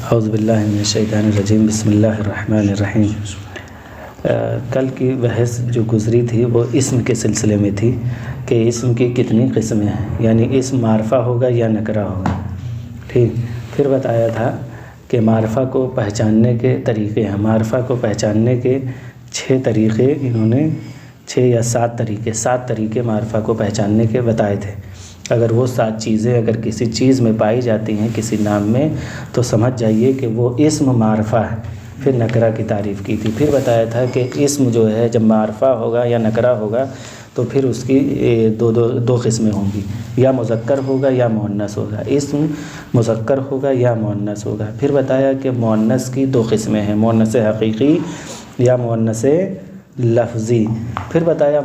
اعوذ باللہ من الشیطان الرجیم، بسم اللہ الرحمن الرحیم۔ کل کی بحث جو گزری تھی وہ اسم کے سلسلے میں تھی کہ اسم کی کتنی قسمیں ہیں، یعنی اسم معرفہ ہوگا یا نکرہ ہوگا۔ ٹھیک، پھر بتایا تھا کہ معرفہ کو پہچاننے کے طریقے ہیں۔ معرفہ کو پہچاننے کے 6 طریقے انہوں نے 6 یا 7 طریقے معرفہ کو پہچاننے کے بتائے تھے۔ اگر وہ 7 چیزیں اگر کسی چیز میں پائی جاتی ہیں، کسی نام میں، تو سمجھ جائیے کہ وہ اسم معرفہ ہے۔ پھر نکرہ کی تعریف کی تھی۔ پھر بتایا تھا کہ اسم جو ہے جب معرفہ ہوگا یا نکرہ ہوگا تو پھر اس کی دو قسمیں ہوں گی، یا مذکر ہوگا یا مؤنث ہوگا۔ اسم مذکر ہوگا یا مؤنث ہوگا۔ پھر بتایا کہ مؤنث کی 2 قسمیں ہیں، مؤنث حقیقی یا مؤنث لفظی۔ پھر بتایا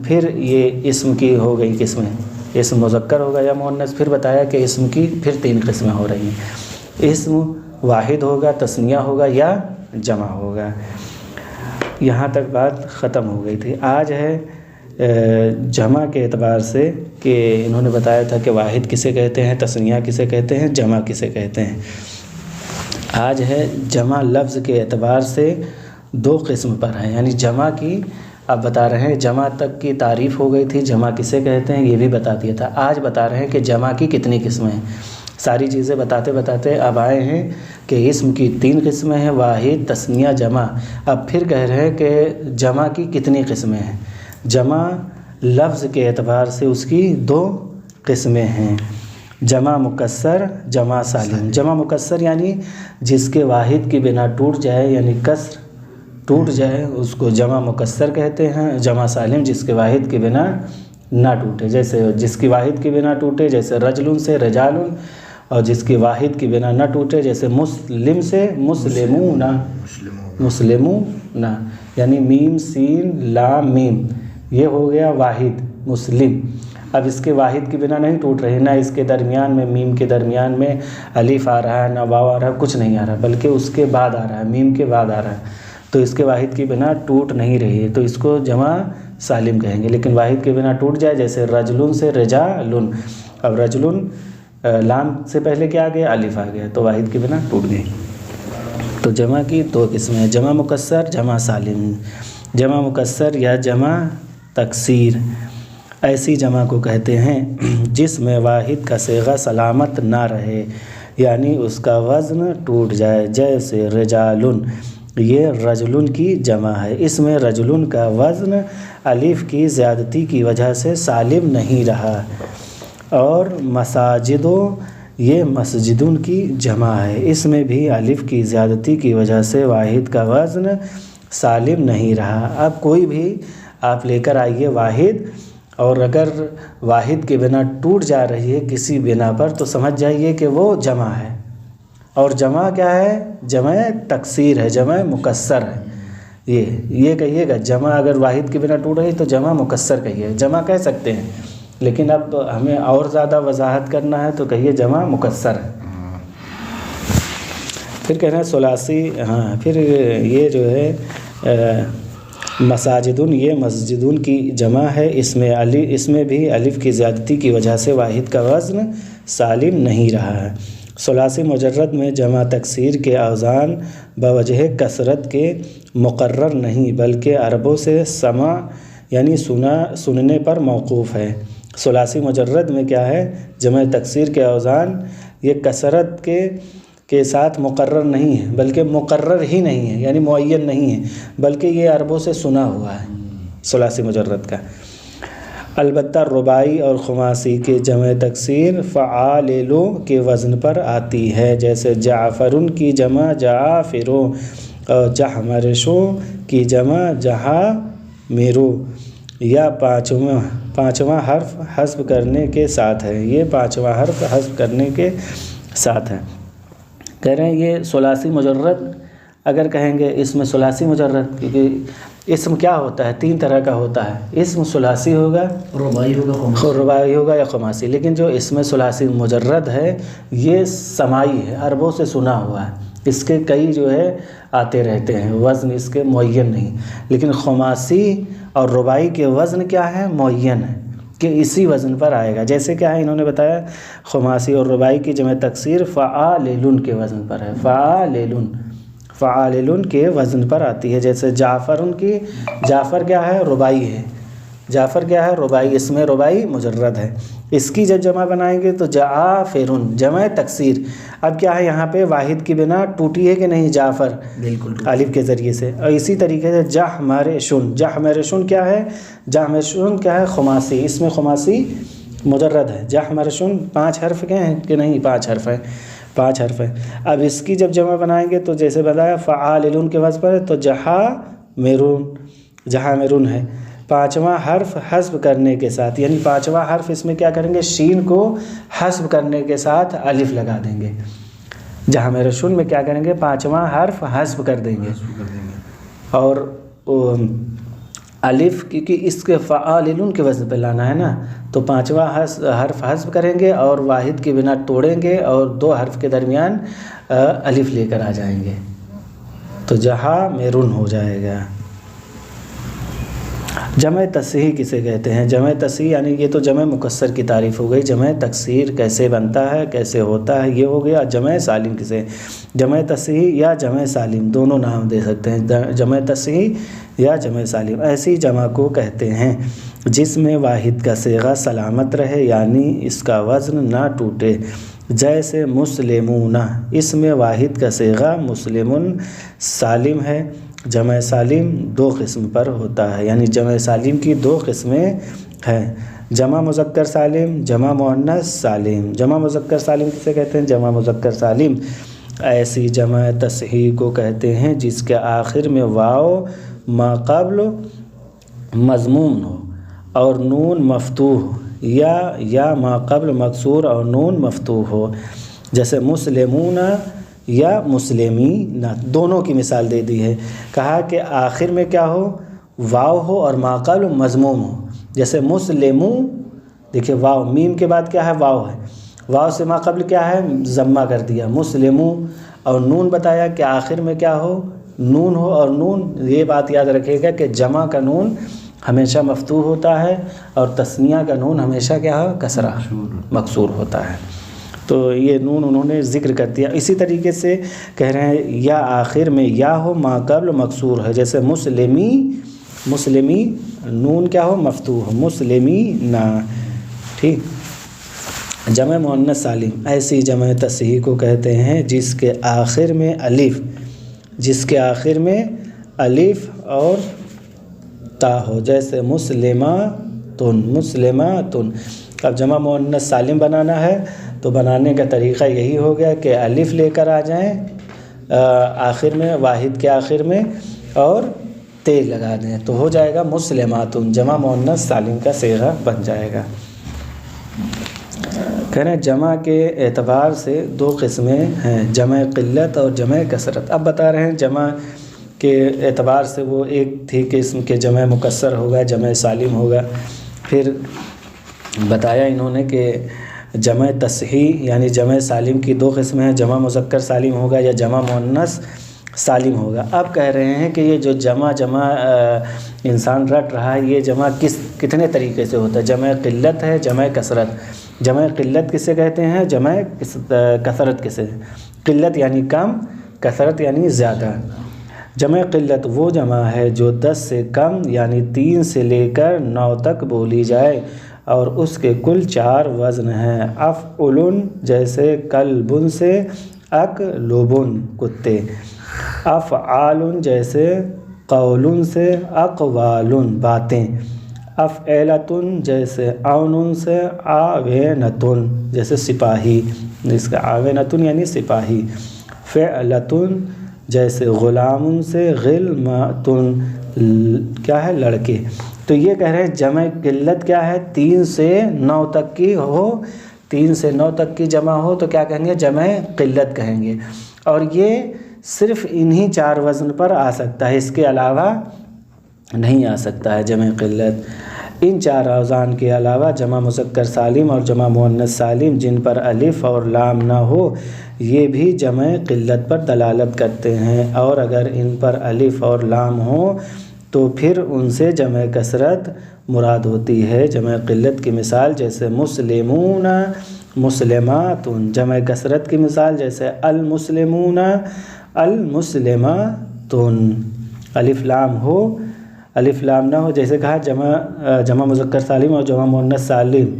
پھر یہ اسم کی ہو گئی قسمیں، اسم مذکر ہوگا یا مؤنث۔ پھر بتایا کہ اسم کی پھر 3 قسمیں ہو رہی ہیں، اسم واحد ہوگا، تثنیہ ہوگا یا جمع ہوگا۔ یہاں تک بات ختم ہو گئی تھی۔ آج ہے جمع کے اعتبار سے کہ انہوں نے بتایا تھا کہ واحد کسے کہتے ہیں، تثنیہ کسے کہتے ہیں، جمع کسے کہتے ہیں۔ آج ہے جمع لفظ کے اعتبار سے 2 قسم پر ہیں، یعنی جمع کی اب بتا رہے ہیں، جمع تک کی تعریف ہو گئی تھی، جمع کسے کہتے ہیں یہ بھی بتا دیا تھا۔ آج بتا رہے ہیں کہ جمع کی کتنی قسمیں ہیں۔ ساری چیزیں بتاتے بتاتے اب آئے ہیں کہ اسم کی 3 قسمیں ہیں، واحد، تثنیہ، جمع۔ اب پھر کہہ رہے ہیں کہ جمع کی کتنی قسمیں ہیں۔ جمع لفظ کے اعتبار سے اس کی 2 قسمیں ہیں، جمع مکسر، جمع سالم۔ جمع مکسر یعنی جس کے واحد کی بنا ٹوٹ جائے، یعنی کسر ٹوٹ جائے، اس کو جمع مکسر کہتے ہیں۔ جمع سالم جس کے واحد کی بنا نہ ٹوٹے، جیسے جس کی واحد کی بنا ٹوٹے جیسے رجل سے رجال، اور جس کی واحد کی بنا نہ ٹوٹے جیسے مسلم سے مسلمون، مسلمون یعنی میم سین لام میم، یہ ہو گیا واحد مسلم۔ اب اس کے واحد کی بنا نہیں ٹوٹ رہی، نہ اس کے درمیان میں میم کے درمیان میں الف آ رہا ہے، نہ واو آ رہا ہے، کچھ نہیں آ رہا، بلکہ اس کے بعد آ رہا ہے، میم کے بعد آ رہا ہے، تو اس کے واحد کی بنا ٹوٹ نہیں رہی ہے، تو اس کو جمع سالم کہیں گے۔ لیکن واحد کے بنا ٹوٹ جائے جیسے رجلن سے رجالن، اب رجلن لام سے پہلے کیا آ گیا، الف آ گیا، تو واحد کی بنا ٹوٹ گئی۔ تو جمع کی 2 قسمیں ہیں، جمع مکسر، جمع سالم۔ جمع مکسر یا جمع تکسیر ایسی جمع کو کہتے ہیں جس میں واحد کا صیغہ سلامت نہ رہے، یعنی اس کا وزن ٹوٹ جائے، جیسے رجالن، یہ رجلن کی جمع ہے۔ اس میں رجلن کا وزن الف کی زیادتی کی وجہ سے سالم نہیں رہا۔ اور مساجدوں، یہ مسجدن کی جمع ہے، اس میں بھی الف کی زیادتی کی وجہ سے واحد کا وزن سالم نہیں رہا۔ اب کوئی بھی آپ لے کر آئیے واحد، اور اگر واحد کے بنا ٹوٹ جا رہی ہے کسی بنا پر تو سمجھ جائیے کہ وہ جمع ہے۔ اور جمع کیا ہے؟ جمع تکسیر ہے، جمع مکسر ہے۔ یہ کہیے گا، جمع اگر واحد کی بنا ٹوٹ رہی تو جمع مکسر کہیے، جمع کہہ سکتے ہیں، لیکن اب ہمیں اور زیادہ وضاحت کرنا ہے تو کہیے جمع مکسر ہے۔ پھر کہنا ہے ثلاثی، پھر یہ جو ہے مساجدن، یہ مسجدن کی جمع ہے، اس میں بھی الف کی زیادتی کی وجہ سے واحد کا وزن سالم نہیں رہا ہے۔ ثلاثی مجرد میں جمع تکسیر کے اوزان بوجہ کثرت کے مقرر نہیں، بلکہ عربوں سے سمع یعنی سننے پر موقوف ہے۔ ثلاثی مجرد میں کیا ہے؟ جمع تکسیر کے اوزان یہ کثرت کے ساتھ مقرر نہیں ہے، بلکہ مقرر ہی نہیں ہے، یعنی معین نہیں ہے، بلکہ یہ عربوں سے سنا ہوا ہے ثلاثی مجرد کا۔ البتہ رباعی اور خماسی کے جمع تکسیر فعالو کے وزن پر آتی ہے، جیسے جعفرن کی جمع جعافرو، اور جحمرشو کی جمع جحامرو، یا پانچواں حرف حذف کرنے کے ساتھ ہے، یہ 5واں حرف حذف کرنے کے ساتھ ہے۔ کہہ رہے ہیں یہ ثلاثی مجرد اگر کہیں گے اس میں ثلاثی مجرد، کیونکہ اسم کیا ہوتا ہے؟ 3 طرح کا ہوتا ہے، اسم ثلاثی ہوگا، رباعی ہوگا یا خماسی، لیکن جو اسم ثلاثی مجرد ہے یہ سماعی ہے، عربوں سے سنا ہوا ہے، اس کے کئی جو ہے آتے رہتے ہیں، وزن اس کے معین نہیں۔ لیکن خماسی اور رباعی کے وزن کیا ہے؟ معین ہے، کہ اسی وزن پر آئے گا. جیسے کیا ہے انہوں نے بتایا خماسی اور رباعی کی جمع تکسیر فعالن کے وزن پر ہے. فعالن کے وزن پر آتی ہے. جیسے جعفرن کی، جعفر کیا ہے؟ رباعی ہے. جعفر کیا ہے؟ رباعی، اس میں رباعی مجرد ہے. اس کی جب جمع بنائیں گے تو جعافرن جمع تکسیر. اب کیا ہے یہاں پہ واحد کی بنا ٹوٹی ہے کہ نہیں؟ جعفر بالکل الف کے ذریعے سے. اور اسی طریقے سے جحمرشن، جحمرشن کیا ہے؟ جحمرشن کیا ہے؟ خماسی، اس میں خماسی مجرد ہے. جحمرشن 5 حرف کے ہیں کہ نہیں؟ 5 حرف ہیں، 5 حرف ہیں. اب اس کی جب جمع بنائیں گے تو جیسے بتایا فعالن کے وزن پر ہے تو جحامرون ہے. 5واں حرف حذف کرنے کے ساتھ، یعنی 5واں حرف اس میں کیا کریں گے؟ شین کو حذف کرنے کے ساتھ الف لگا دیں گے. جحمرشن میں کیا کریں گے؟ 5واں حرف حذف کر دیں گے. اور الف کیونکہ اس کے فعالن کے وزن پہ لانا ہے نا، تو 5واں حرف حذف کریں گے اور واحد کی بنا توڑیں گے اور 2 حرف کے درمیان الف لے کر آ جائیں گے تو جحامرون ہو جائے گا. جمع تصحیح کسے کہتے ہیں؟ جمع تصحیح یعنی یہ تو جمع مکسر کی تعریف ہو گئی. جمع تکسیر کیسے بنتا ہے، کیسے ہوتا ہے، یہ ہو گیا. جمع سالم کسے؟ جمع تصحیح یا جمع سالم دونوں نام دے سکتے ہیں. جمع تصحیح یا جمع سالم ایسی جمع کو کہتے ہیں جس میں واحد کا صیغہ سلامت رہے، یعنی اس کا وزن نہ ٹوٹے. جیسے مسلمون، اس میں واحد کا صیغہ مسلمون سالم ہے. جمع سالم 2 قسم پر ہوتا ہے، یعنی جمع سالم کی 2 قسمیں ہیں: جمع مذکر سالم، جمع مؤنث سالم. جمع مذکر سالم کسے کہتے ہیں؟ جمع مذکر سالم ایسی جمع تصحیح کو کہتے ہیں جس کے آخر میں واو ما قبل مضموم ہو اور نون مفتوح ہو، یا ما قبل مکسور اور نون مفتوح ہو. جیسے مسلمون یا مسلمین، دونوں کی مثال دے دی ہے. کہا کہ آخر میں کیا ہو؟ واو ہو اور ما قبل مضموم ہو. جیسے مسلمو، دیکھیں واو میم کے بعد کیا ہے؟ واو ہے. واو سے ما قبل کیا ہے؟ ضمہ کر دیا. مسلمو اور نون بتایا کہ آخر میں کیا ہو؟ نون ہو. اور نون یہ بات یاد رکھے گا کہ جمع کا نون ہمیشہ مفتوح ہوتا ہے اور تثنیہ کا نون ہمیشہ کیا ہو؟ کسرہ مکسور ہوتا ہے. تو یہ نون انہوں نے ذکر کر دیا. اسی طریقے سے کہہ رہے ہیں یا آخر میں یا ہو ما قبل مکسور ہے. جیسے مسلمی نون کیا ہو؟ مفتوح. مسلمی نا. ٹھیک. جمع مؤنث سالم ایسی جمع تصحیح کو کہتے ہیں جس کے آخر میں الف اور تا ہو. جیسے مسلماتن. اب جمع مؤنث سالم بنانا ہے تو بنانے کا طریقہ یہی ہو گیا کہ الف لے کر آ جائیں آخر میں، واحد کے آخر میں، اور تے لگا دیں تو ہو جائے گا مسلماتن. جمع مؤنث سالم کا صیغہ بن جائے گا. کہہ رہے ہیں جمع کے اعتبار سے 2 قسمیں ہیں: جمع قلت اور جمع کثرت. اب بتا رہے ہیں جمع کے اعتبار سے وہ ایک تھی کہ اسم کے جمع مکسر ہوگا، جمع سالم ہوگا. پھر بتایا انہوں نے کہ جمع تصحیح یعنی جمع سالم کی 2 قسمیں ہیں: جمع مذکر سالم ہوگا یا جمع مؤنث سالم ہوگا. اب کہہ رہے ہیں کہ یہ جو جمع انسان رٹ رہا ہے، یہ جمع کتنے طریقے سے ہوتا ہے؟ جمع قلت ہے، جمع کثرت. جمع قلت کسے کہتے ہیں؟ جمع کثرت کسے؟ قلت یعنی کم، کثرت یعنی زیادہ. جمع قلت وہ جمع ہے جو 10 سے کم یعنی 3 سے لے کر 9 تک بولی جائے اور اس کے کل 4 وزن ہیں. افعلن جیسے کلبن سے اکلبن کتے. افعالن جیسے قولن سے اقوالن باتیں. افعلتن جیسے اونن سے آوینتن جیسے سپاہی. اس کا آوینتن یعنی سپاہی. فعلتن جیسے غلام سے غلمتن کیا ہے؟ لڑکے. تو یہ کہہ رہے ہیں جمع قلت کیا ہے؟ 3 سے 9 تک کی ہو. 3 سے 9 تک کی جمع ہو تو کیا کہیں گے؟ جمع قلت کہیں گے. اور یہ صرف انہی 4 وزن پر آ سکتا ہے، اس کے علاوہ نہیں آ سکتا ہے جمع قلت. ان 4 اوزان کے علاوہ جمع مذکر سالم اور جمع مؤنث سالم جن پر الف اور لام نہ ہو یہ بھی جمع قلت پر دلالت کرتے ہیں، اور اگر ان پر الف اور لام ہو تو پھر ان سے جمع کثرت مراد ہوتی ہے جمع قلت کی مثال جیسے مسلمون مسلمات، جمع کثرت کی مثال جیسے المسلمون المسلمات، الف لام ہو الف لام نہ ہو، جیسے کہا جمع مذکر سالم اور جمع مؤنث سالم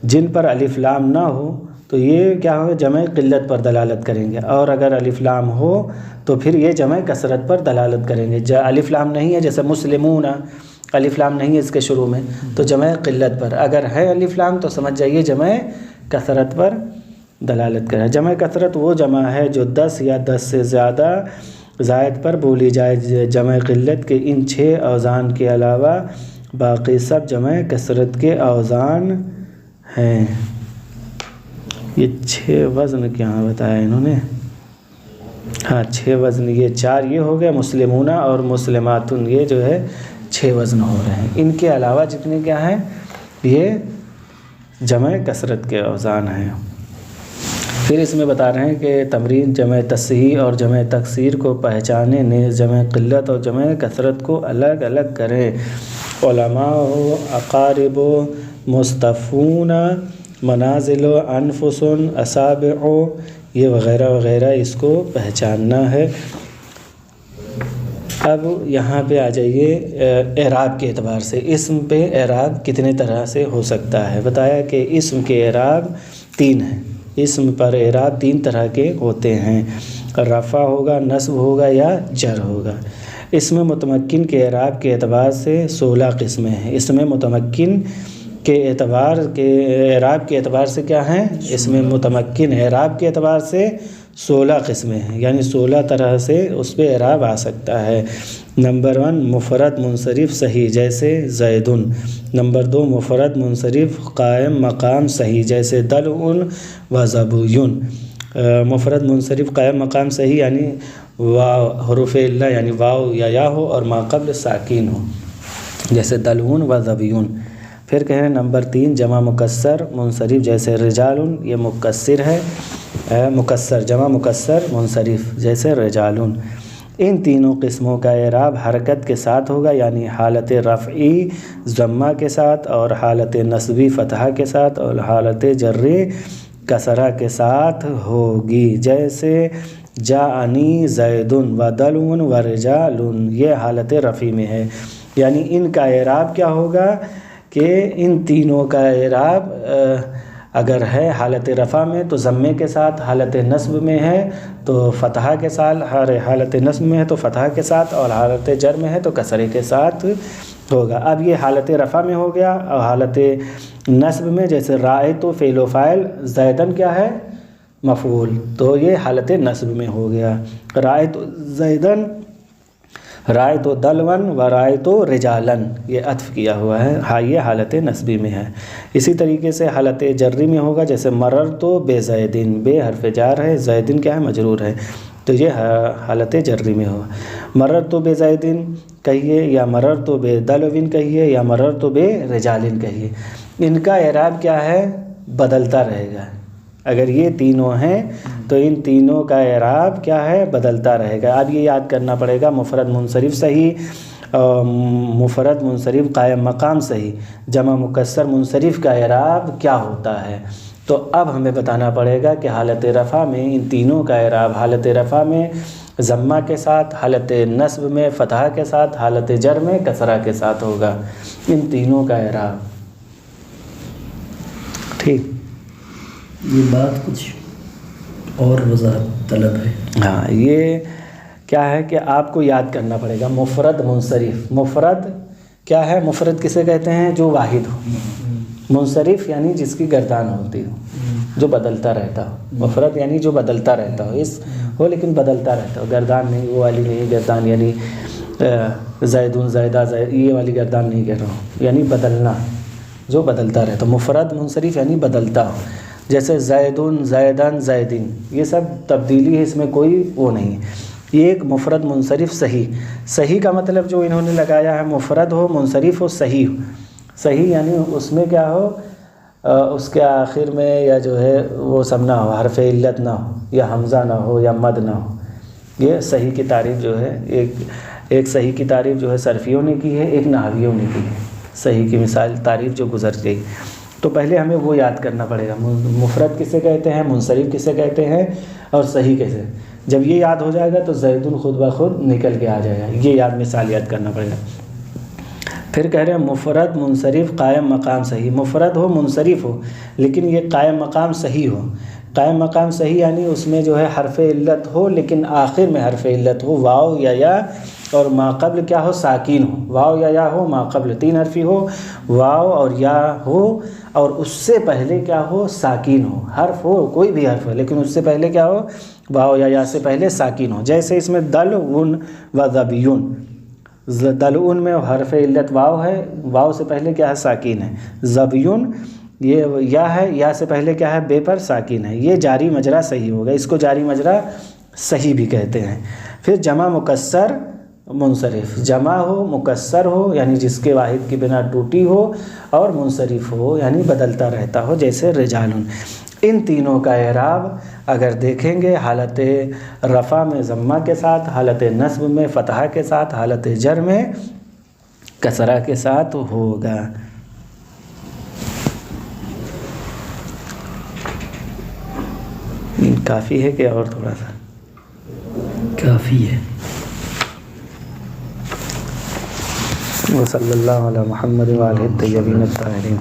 جن پر الف لام نہ ہو تو یہ کیا ہوگا جمع قلت پر دلالت کریں گے، اور اگر الف لام ہو تو پھر یہ جمع کثرت پر دلالت کریں گے۔ الف لام نہیں ہے جیسے مسلمون الف لام نہیں ہے اس کے شروع میں تو جمع قلت پر، اگر ہے الف لام تو سمجھ جائیے جمع کثرت پر دلالت کرے۔ جمع کثرت وہ جمع ہے جو 10 یا 10 سے زیادہ زائد پر بولی جائے۔ جمع قلت کے ان 6 اوزان کے علاوہ باقی سب جمع کثرت کے اوزان ہیں۔ یہ 6 وزن کیا بتایا انہوں نے؟ ہاں 6 وزن، یہ 4 یہ ہو گئے مسلمون اور مسلماتن، یہ جو ہے 6 وزن ہو رہے ہیں۔ ان کے علاوہ جتنے کیا ہیں یہ جمع کثرت کے اوزان ہیں۔ پھر اس میں بتا رہے ہیں کہ تمرین جمع تصحیح اور جمع تکسیر کو پہچانے، نیز جمع قلت اور جمع کثرت کو الگ الگ کریں۔ علماء و اقارب و مصطفون منازل و انفس اصابع، یہ وغیرہ وغیرہ اس کو پہچاننا ہے۔ اب یہاں پہ آ جائیے اعراب کے اعتبار سے، اسم پہ اعراب کتنے طرح سے ہو سکتا ہے۔ بتایا کہ اسم کے اعراب 3 ہیں، اسم پر اعراب 3 طرح کے ہوتے ہیں، رفع ہوگا، نصب ہوگا یا جر ہوگا۔ اسم متمکن کے اعراب کے اعتبار سے 16 قسمیں ہیں۔ اسم متمکن کے اعراب کے اعتبار سے کیا ہیں؟ اسم متمکن اعراب کے اعتبار سے 16 قسمیں ہیں، یعنی 16 طرح سے اس پہ اعراب آ سکتا ہے۔ نمبر 1 مفرد منصرف صحیح جیسے زیدن۔ نمبر 2 مفرد منصرف قائم مقام صحیح جیسے دلع و ظبیٌ۔ مفرد منصرف قائم مقام صحیح یعنی واو حروف علہ یعنی واو یا یا ہو اور ما قبل ساکین ہو جیسے دلع و ظبیٌ۔ پھر کہیں نمبر 3 جمع مکسر منصرف جیسے رجال، یہ مکسر ہے، مکسر جمع مکسر منصرف جیسے رجال۔ ان تینوں قسموں کا اعراب حرکت کے ساتھ ہوگا، یعنی حالت رفعی ضمہ کے ساتھ اور حالت نصبی فتحہ کے ساتھ اور حالت جری کسرہ کے ساتھ ہوگی، جیسے جاءنی زید و دلع و رجال، یہ حالت رفعی میں ہے۔ یعنی ان کا اعراب کیا ہوگا کہ ان تینوں کا اعراب اگر ہے حالت رفع میں تو ضمے کے ساتھ، حالت نصب میں ہے تو فتحہ کے ساتھ، حالت نصب میں ہے تو فتحہ کے ساتھ اور حالت جر میں ہے تو کسرے کے ساتھ ہوگا۔ اب یہ حالت رفع میں ہو گیا، اور حالت نصب میں جیسے رأیت فعل و فاعل، زیدن کیا ہے مفعول، تو یہ حالت نصب میں ہو گیا۔ رأیت زیدن، رأیت دلوا و رأیت رجالا، یہ عطف کیا ہوا ہے، ہاں یہ حالت نصبی میں ہے۔ اسی طریقے سے حالت جری میں ہوگا جیسے مررت بے زیدن، بے حرف جار ہے، زیدن کیا ہے مجرور ہے، تو یہ حالت جری میں ہوگا۔ مررت بے زیدن کہیے یا مررت بے دلو کہیے یا مررت بے رجال کہیے، ان کا اعراب کیا ہے بدلتا رہے گا۔ اگر یہ تینوں ہیں تو ان تینوں کا اعراب کیا ہے بدلتا رہے گا۔ اب یہ یاد کرنا پڑے گا مفرد منصرف صحیح، مفرد منصرف قائم مقام صحیح، جمع مکسر منصرف کا اعراب کیا ہوتا ہے۔ تو اب ہمیں بتانا پڑے گا کہ حالت رفع میں ان تینوں کا اعراب، حالت رفع میں ضمہ کے ساتھ، حالت نصب میں فتحہ کے ساتھ، حالت جر میں کسرہ کے ساتھ ہوگا، ان تینوں کا اعراب۔ ٹھیک، یہ بات کچھ اور وضاحت طلب ہے۔ ہاں یہ کیا ہے کہ آپ کو یاد کرنا پڑے گا مفرد منصرف۔ مفرد کیا ہے؟ مفرد کسے کہتے ہیں؟ جو واحد ہو۔ منصرف یعنی جس کی گردان ہوتی ہو، جو بدلتا رہتا ہو۔ مفرد یعنی جو بدلتا رہتا ہو، اس ہو لیکن بدلتا رہتا ہو، گردان نہیں وہ والی نہیں گردان، یعنی زیدون زیدہ زید یہ والی گردان نہیں کہہ رہا ہوں، یعنی بدلنا، جو بدلتا رہتا ہو۔ مفرد منصرف یعنی بدلتا ہو، جیسے زیدون زیدن زیدین، یہ سب تبدیلی ہے، اس میں کوئی وہ نہیں ہے۔ یہ ایک مفرد منصرف صحیح۔ صحیح کا مطلب جو انہوں نے لگایا ہے مفرد ہو منصرف ہو صحیح ہو۔ صحیح یعنی اس میں کیا ہو، اس کے آخر میں یا جو ہے وہ سب نہ ہو، حرف علت نہ ہو یا حمزہ نہ ہو یا مد نہ ہو۔ یہ صحیح کی تعریف جو ہے ایک صحیح کی تعریف جو ہے صرفیوں نے کی ہے، ایک نحویوں نے کی ہے۔ صحیح کی مثال تعریف جو گزر گئی، تو پہلے ہمیں وہ یاد کرنا پڑے گا، مفرد کسے کہتے ہیں، منصرف کسے کہتے ہیں، اور صحیح کیسے۔ جب یہ یاد ہو جائے گا تو زید خود بخود نکل کے آ جائے گا، یہ مثال یاد کرنا پڑے گا۔ پھر کہہ رہے ہیں مفرد منصرف قائم مقام صحیح، مفرد ہو منصرف ہو لیکن یہ قائم مقام صحیح ہو۔ قائم مقام صحیح یعنی اس میں جو ہے حرف علت ہو لیکن آخر میں حرف علت ہو، واو یا اور ما قبل کیا ہو، ساکین ہو، واو یا ہو، ما قبل 3 حرفی ہو، واو اور یا ہو اور اس سے پہلے کیا ہو، ساکین ہو، حرف ہو کوئی بھی حرف ہو لیکن اس سے پہلے کیا ہو، واو یا سے پہلے ساکین ہو۔ جیسے اس میں دلعن و ذبیون، دلعن میں حرف علت واو ہے، واو سے پہلے کیا ہے، ساکین ہے۔ ذبیون یہ یا ہے، یا سے پہلے کیا ہے، بے پر ساکین ہے، یہ جاری مجرا صحیح ہوگا، اس کو جاری مجرا صحیح بھی کہتے ہیں۔ پھر جمع مکسر منصرف، جمع ہو مکسر ہو یعنی جس کے واحد کی بنا ٹوٹی ہو، اور منصرف ہو یعنی بدلتا رہتا ہو، جیسے رجالن۔ ان تینوں کا اعراب اگر دیکھیں گے حالت رفع میں ضمہ کے ساتھ، حالت نصب میں فتحہ کے ساتھ، حالت جر میں کسرہ کے ساتھ ہوگا۔ کافی ہے کہ اور تھوڑا سا؟ کافی ہے۔ وصلی اللہ علی محمد وآلہ الطیبین الطاہرین۔